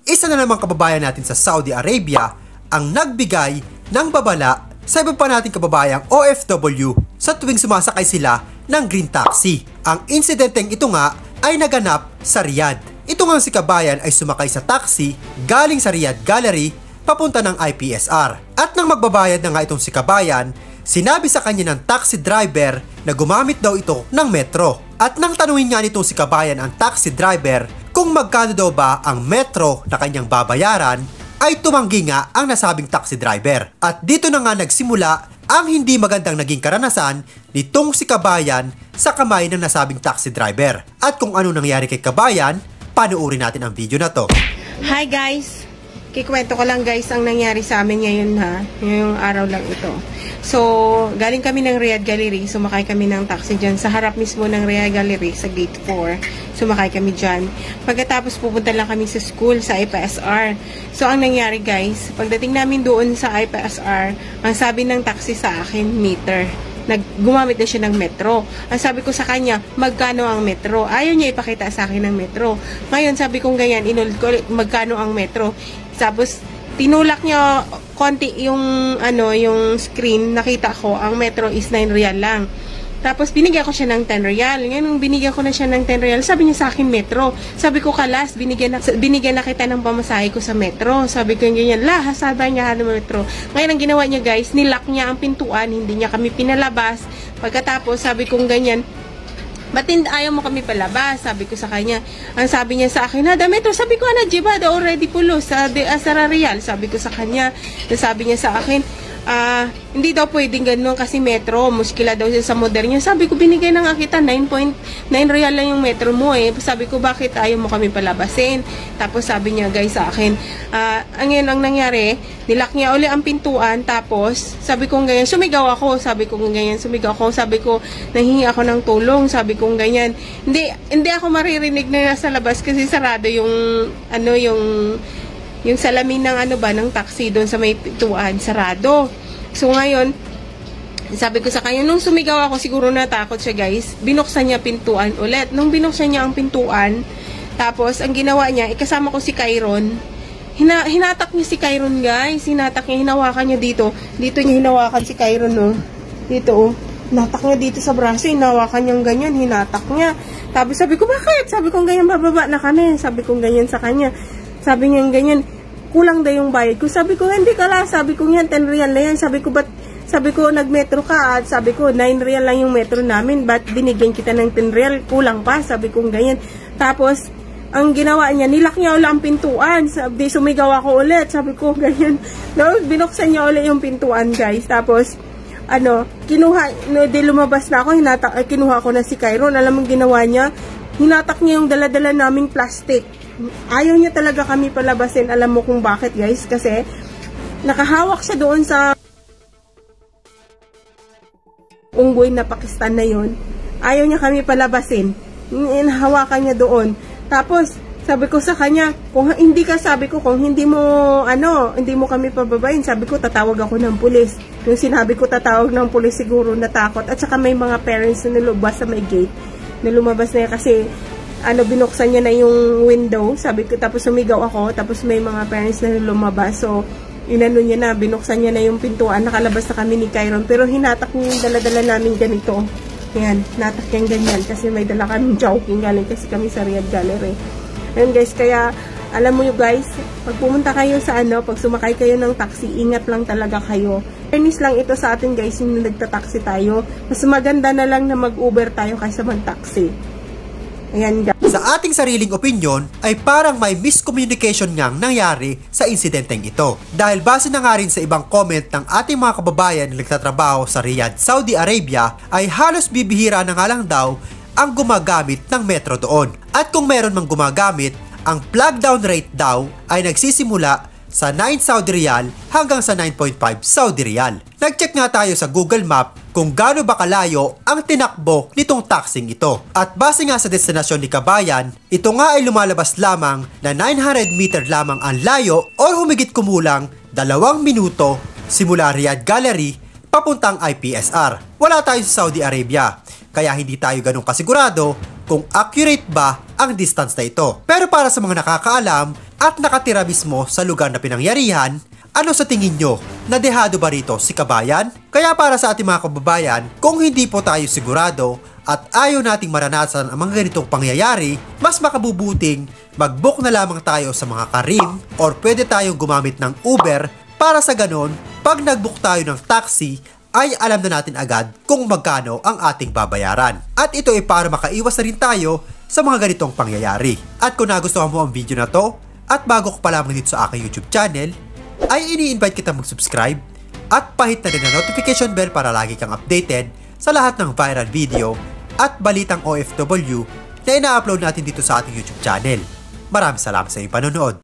isa na namang kababayan natin sa Saudi Arabia ang nagbigay ng babala sa iba pa nating kababayang OFW sa tuwing sumasakay sila ng green taxi. Ang insidenteng ito nga ay naganap sa Riyadh. Ito nga si kabayan ay sumakay sa taxi galing sa Riyadh Gallery papunta ng IPSR. At nang magbabayad na nga itong si kabayan, sinabi sa kanya ng taxi driver na gumamit daw ito ng metro. At nang tanungin nga nitong si kabayan ang taxi driver kung magkano daw ba ang metro na kanyang babayaran, ay tumanggi nga ang nasabing taxi driver. At dito na nga nagsimula ang hindi magandang naging karanasan nitong si kabayan sa kamay ng nasabing taxi driver. At kung ano nangyari kay kabayan, panuorin natin ang video na to. Hi guys! Kikwento ko lang guys ang nangyari sa amin ngayon ha. Ngayong araw lang ito. So, galing kami ng Riyadh Gallery. Sumakay kami ng taxi dyan. Sa harap mismo ng Riyadh Gallery, sa gate 4. Sumakay kami dyan. Pagkatapos pupunta lang kami sa school, sa IPSR. So, ang nangyari guys, pagdating namin doon sa IPSR, ang sabi ng taxi sa akin, meter. Gumamit na siya ng metro. Ang sabi ko sa kanya, magkano ang metro? Ayaw niya ipakita sa akin ng metro. Ngayon, sabi kong ganyan, inulit ko, magkano ang metro? Tapos, tinulak niya konti yung yung screen, nakita ko ang metro is 9 real lang. Tapos binigyan ko siya ng 10 real. Ngayon binigyan ko na siya ng 10 real, sabi niya sa akin metro. Sabi ko kalas, binigyan na kita ng pamasahe ko sa metro. Sabi ko ganyan, sabi niya metro. Ngayon ang ginawa niya guys, nilock niya ang pintuan, hindi niya kami pinalabas. Pagkatapos sabi kong ganyan, ba't ayaw mo kami palabas? Sabi ko sa kanya. Ang sabi niya sa akin, metro. Sabi ko, jiba, already pulo sa real. Sabi ko sa kanya. Sabi niya sa akin, hindi daw pwedeng ganun kasi metro. Muskila daw siya sa modern niya. Sabi ko, binigay na nga kita, 9.9 real lang yung metro mo eh. Sabi ko, bakit ayaw mo kami palabasin? Tapos sabi niya guys sa akin, ang nangyari, nilak niya uli ang pintuan. Tapos, sabi ko ganyan, sumigaw ako. Sabi ko ganyan, sumigaw ako. Sabi ko, nahingi ako ng tulong. Sabi ko ganyan, hindi ako maririnig na nasa labas kasi sarado yung, yung salamin ng ng taxi doon sa may pintuan, sarado. So ngayon, sabi ko sa kanya, nung sumigaw ako, siguro natakot siya guys, binuksan niya pintuan ulit. Nung binuksan niya ang pintuan, tapos ang ginawa niya, ikasama ko si Kyron, hinatak niya si Kyron guys, hinatak niya, hinawakan niya dito niya hinawakan si Kyron no, dito hinatak niya dito sa braso, hinawakan niyang ganyan, hinatak niya. Tapos sabi ko, bakit? Sabi ko ganyan, bababa na kami. Sabi ko ganyan sa kanya. Sabi niya ganyan, kulang daw yung bayad ko. Sabi ko, hindi ka lang. Sabi ko yan, 10 real na yan. Sabi ko, nag-metro ka. At sabi ko, 9 real lang yung metro namin. Ba't binigyan kita ng 10 real? Kulang pa. Sabi ko, ganyan. Tapos, ang ginawa niya, nilak niya ulit ang pintuan. Sabi, sumigaw ako ulit. Sabi ko, ganyan. No, binuksan niya ulit yung pintuan, guys. Tapos, kinuha, lumabas na ako. Kinuha ko na si Kyron. Alam mong ginawa niya? Hinatak niya yung dala-dala naming plastic. Ayaw niya talaga kami palabasin. Alam mo kung bakit guys? Kasi nakahawak siya doon sa unggoy na Pakistan na yun. Ayaw niya kami palabasin. Hawakan niya doon. Tapos sabi ko sa kanya, kung hindi mo kami pababayin, sabi ko tatawag ako ng pulis. Yung sinabi ko tatawag ng pulis, siguro natakot. At saka may mga parents na nilubas sa may gate. Nalumabas na kasi binuksan niya na yung window, sabi ko, tapos sumigaw ako, tapos may mga parents na lumabas, so niya na, binuksan niya na yung pintuan, nakalabas na kami ni Kyron, pero hinatak niya yung dala-dala namin ganito, yan, natak yung ganyan, kasi may dala kaming joking galing kasi kami sa Riyadh Gallery. Ayun guys, kaya alam mo guys, pag pumunta kayo sa pag sumakay kayo ng taxi, ingat lang talaga kayo. Fairness lang ito sa atin guys, yung nagta-taxi tayo, mas maganda na lang na mag-Uber tayo kaysa mag-taxi. Ayan, sa ating sariling opinyon ay parang may miscommunication ngang nangyari sa insidenteng ito. Dahil base na nga rin sa ibang comment ng ating mga kababayan na nagtatrabaho sa Riyadh, Saudi Arabia, ay halos bibihira na nga lang daw ang gumagamit ng metro doon. At kung meron mang gumagamit, ang plug down rate daw ay nagsisimula sa 9 Saudi Riyal hanggang sa 9.5 Saudi Riyal. Nag-check nga tayo sa Google Map kung gaano ba kalayo ang tinakbo nitong taxing ito. At base nga sa destinasyon ni kabayan, ito nga ay lumalabas lamang na 900 meter lamang ang layo o humigit kumulang 2 minuto simula Riyadh Gallery papuntang IPSR. Wala tayo sa Saudi Arabia, kaya hindi tayo ganun kasigurado kung accurate ba ang distance na ito. Pero para sa mga nakakaalam, at nakatira mismo sa lugar na pinangyarihan, ano sa tingin nyo? Nadehado ba rito si kabayan? Kaya para sa ating mga kababayan, kung hindi po tayo sigurado at ayaw nating maranasan ang mga ganitong pangyayari, mas makabubuting mag-book na lamang tayo sa mga Careem or pwede tayong gumamit ng Uber para sa ganon, pag nag-book tayo ng taxi, ay alam na natin agad kung magkano ang ating babayaran. At ito ay para makaiwas na rin tayo sa mga ganitong pangyayari. At kung nagustuhan mo ang video na to, at bago ko pa lamang dito sa aking YouTube channel, ay ini-invite kita mag-subscribe at pahit na rin ang notification bell para lagi kang updated sa lahat ng viral video at balitang OFW na ina-upload natin dito sa ating YouTube channel. Maraming salamat sa iyong panonood.